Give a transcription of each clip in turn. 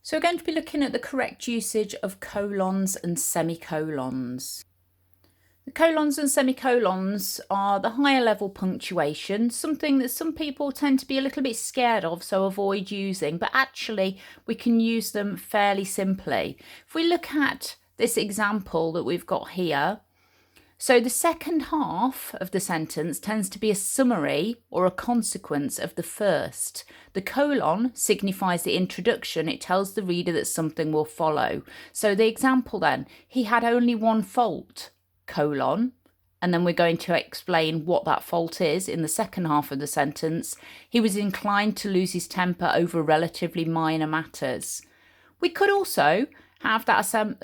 So we're going to be looking at the correct usage of colons and semicolons. The colons and semicolons are the higher level punctuation, something that some people tend to be a little bit scared of, so avoid using, but actually we can use them fairly simply. If we look at this example that we've got here, so the second half of the sentence tends to be a summary or a consequence of the first. The colon signifies the introduction. It tells the reader that something will follow. So the example then, he had only one fault, colon, and then we're going to explain what that fault is in the second half of the sentence. He was inclined to lose his temper over relatively minor matters. We could also have that sentence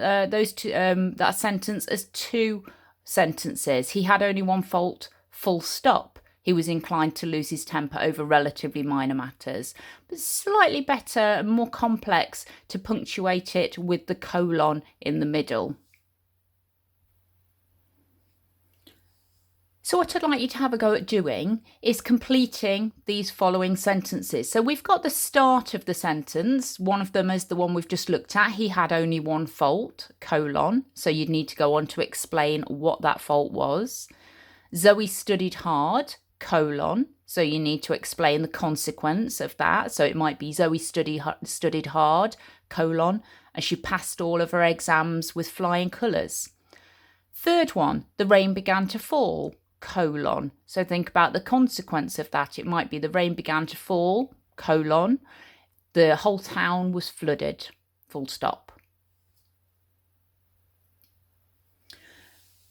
as two sentences. He had only one fault, full stop. He was inclined to lose his temper over relatively minor matters. But slightly better and more complex to punctuate it with the colon in the middle. So what I'd like you to have a go at doing is completing these following sentences. So we've got the start of the sentence. One of them is the one we've just looked at. He had only one fault, colon. So you'd need to go on to explain what that fault was. Zoe studied hard, colon. So you need to explain the consequence of that. So it might be Zoe studied hard, colon, and she passed all of her exams with flying colours. Third one, the rain began to fall, colon. So think about the consequence of that. It might be the rain began to fall, colon. The whole town was flooded, full stop.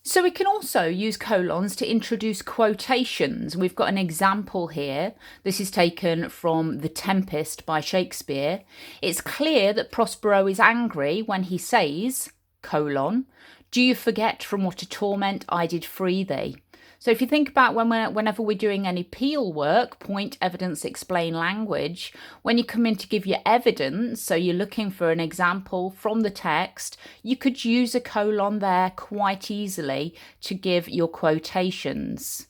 So we can also use colons to introduce quotations. We've got an example here. This is taken from The Tempest by Shakespeare. It's clear that Prospero is angry when he says, colon, do you forget from what a torment I did free thee? So if you think about whenever we're doing any Peel work, point, evidence, explain, language, when you come in to give your evidence, so you're looking for an example from the text, you could use a colon there quite easily to give your quotations.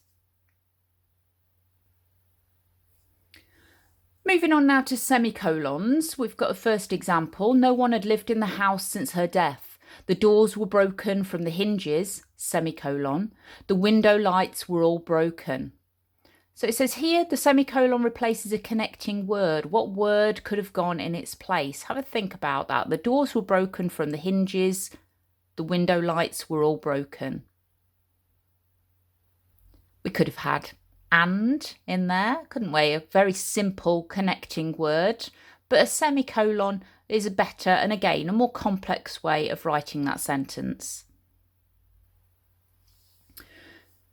Moving on now to semicolons, we've got a first example. No one had lived in the house since her death. The doors were broken from the hinges, semicolon. The window lights were all broken. So it says here the semicolon replaces a connecting word. What word could have gone in its place? Have a think about that. The doors were broken from the hinges. The window lights were all broken. We could have had and in there, couldn't we? A very simple connecting word, but a semicolon is a better and again a more complex way of writing that sentence.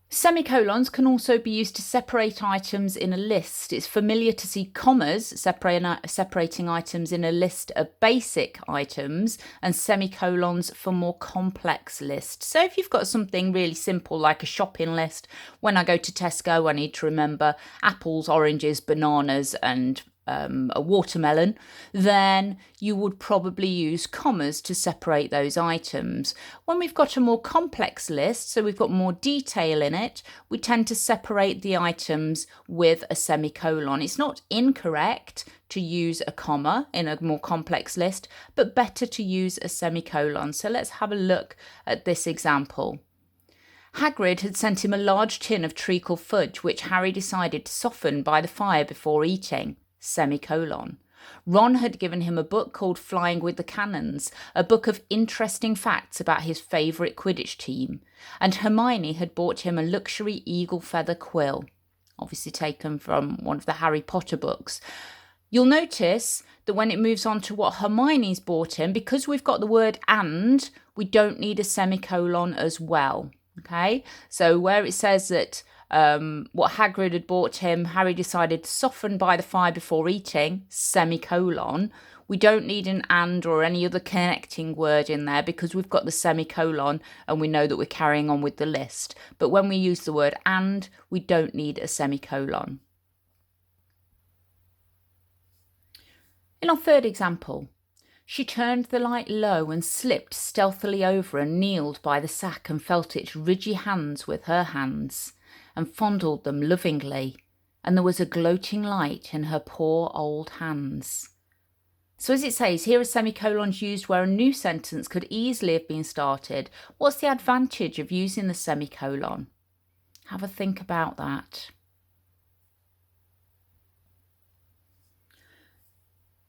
Semicolons can also be used to separate items in a list. It's familiar to see commas separating items in a list of basic items and semicolons for more complex lists. So if you've got something really simple like a shopping list, when I go to Tesco I need to remember apples, oranges, bananas and a watermelon, then you would probably use commas to separate those items. When we've got a more complex list, so we've got more detail in it, we tend to separate the items with a semicolon. It's not incorrect to use a comma in a more complex list, but better to use a semicolon. So let's have a look at this example. Hagrid had sent him a large tin of treacle fudge, which Harry decided to soften by the fire before eating. Semicolon. Ron had given him a book called Flying with the Cannons, a book of interesting facts about his favourite Quidditch team, and Hermione had bought him a luxury eagle feather quill, obviously taken from one of the Harry Potter books. You'll notice that when it moves on to what Hermione's bought him, because we've got the word and, we don't need a semicolon as well. Okay, so where it says that what Hagrid had bought him, Harry decided to soften by the fire before eating, semicolon. We don't need an and or any other connecting word in there because we've got the semicolon and we know that we're carrying on with the list. But when we use the word and, we don't need a semicolon. In our third example, she turned the light low and slipped stealthily over and kneeled by the sack and felt its ridgy hands with her hands and fondled them lovingly, and there was a gloating light in her poor old hands. So as it says, here are semicolons used where a new sentence could easily have been started. What's the advantage of using the semicolon? Have a think about that.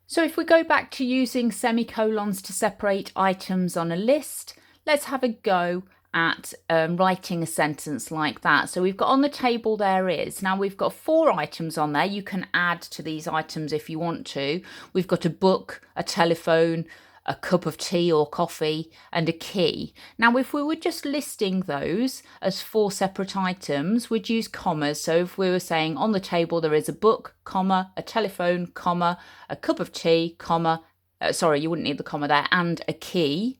So if we go back to using semicolons to separate items on a list, let's have a go at writing a sentence like that. So we've got on the table there is. Now we've got 4 items on there. You can add to these items if you want to. We've got a book, a telephone, a cup of tea or coffee, and a key. Now, if we were just listing those as 4 separate items, we'd use commas. So if we were saying on the table there is a book, comma, a telephone, comma, a cup of tea, comma, sorry, you wouldn't need the comma there, and a key,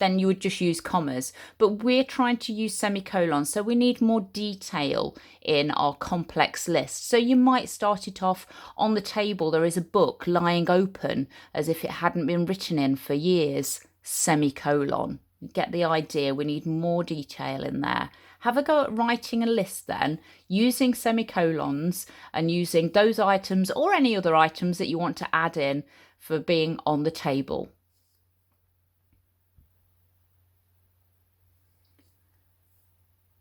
then you would just use commas. But we're trying to use semicolons, so we need more detail in our complex list. So you might start it off on the table, there is a book lying open as if it hadn't been written in for years, semicolon. You get the idea, we need more detail in there. Have a go at writing a list then, using semicolons and using those items or any other items that you want to add in for being on the table.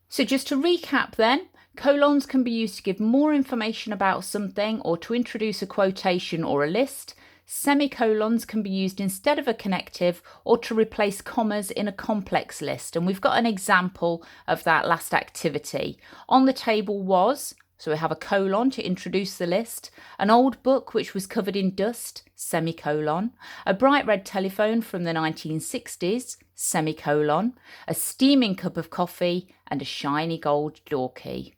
So just to recap then, colons can be used to give more information about something or to introduce a quotation or a list. Semicolons can be used instead of a connective or to replace commas in a complex list. And we've got an example of that last activity. On the table was, so we have a colon to introduce the list, an old book which was covered in dust, semicolon, a bright red telephone from the 1960s, semicolon, a steaming cup of coffee, and a shiny gold door key.